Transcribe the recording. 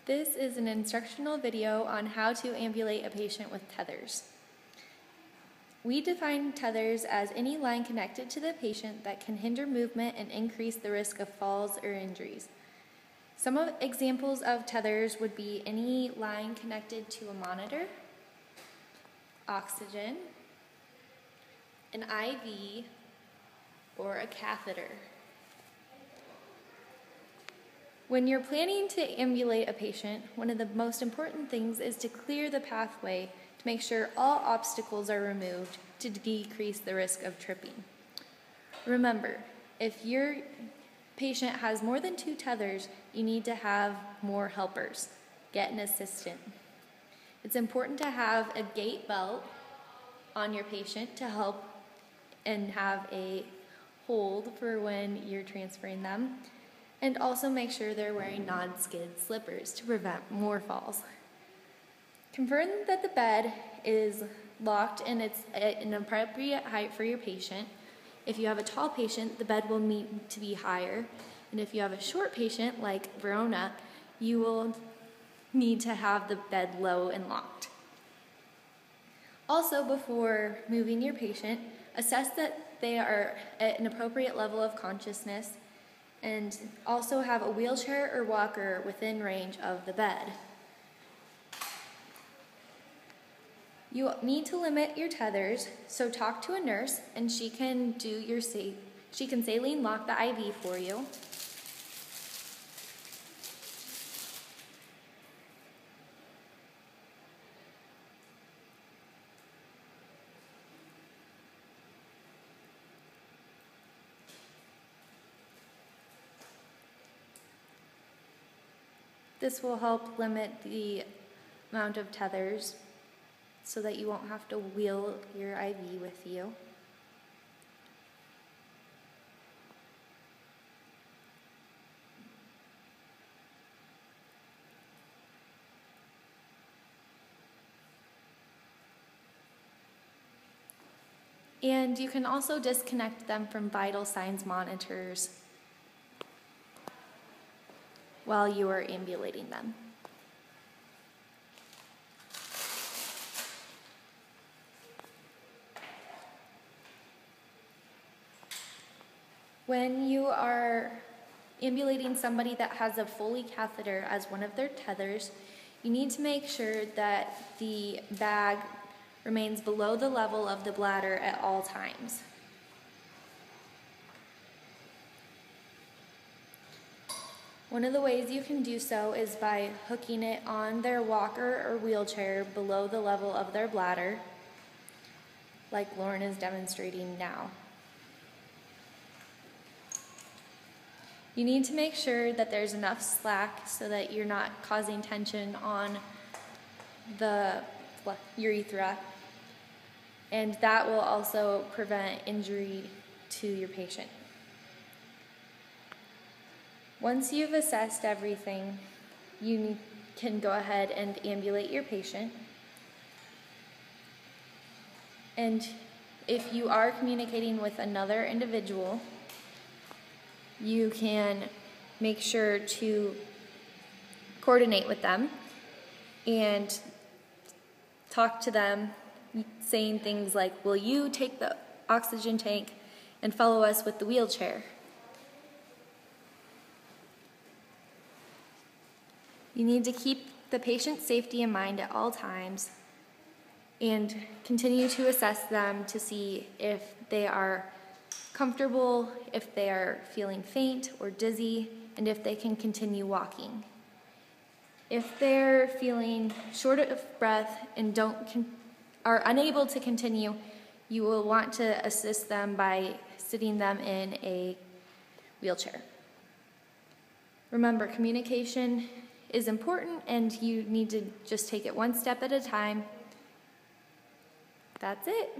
This is an instructional video on how to ambulate a patient with tethers. We define tethers as any line connected to the patient that can hinder movement and increase the risk of falls or injuries. Some examples of tethers would be any line connected to a monitor, oxygen, an IV, or a catheter. When you're planning to ambulate a patient, one of the most important things is to clear the pathway to make sure all obstacles are removed to decrease the risk of tripping. Remember, if your patient has more than 2 tethers, you need to have more helpers. Get an assistant. It's important to have a gait belt on your patient to help and have a hold for when you're transferring them. And also make sure they're wearing non-skid slippers to prevent more falls. Confirm that the bed is locked and it's at an appropriate height for your patient. If you have a tall patient, the bed will need to be higher. And if you have a short patient, like Verona, you will need to have the bed low and locked. Also, before moving your patient, assess that they are at an appropriate level of consciousness, and also have a wheelchair or walker within range of the bed. You need to limit your tethers, so talk to a nurse and she can saline lock the IV for you. This will help limit the amount of tethers so that you won't have to wheel your IV with you. And you can also disconnect them from vital signs monitors while you are ambulating them. When you are ambulating somebody that has a Foley catheter as one of their tethers, you need to make sure that the bag remains below the level of the bladder at all times. One of the ways you can do so is by hooking it on their walker or wheelchair below the level of their bladder, like Lauren is demonstrating now. You need to make sure that there's enough slack so that you're not causing tension on the urethra, and that will also prevent injury to your patient. Once you've assessed everything, you can go ahead and ambulate your patient. And if you are communicating with another individual, you can make sure to coordinate with them and talk to them, saying things like, "Will you take the oxygen tank and follow us with the wheelchair?" You need to keep the patient's safety in mind at all times and continue to assess them to see if they are comfortable, if they are feeling faint or dizzy, and if they can continue walking. If they're feeling short of breath and are unable to continue, you will want to assist them by sitting them in a wheelchair. Remember, communication is important, and you need to just take it one step at a time. That's it.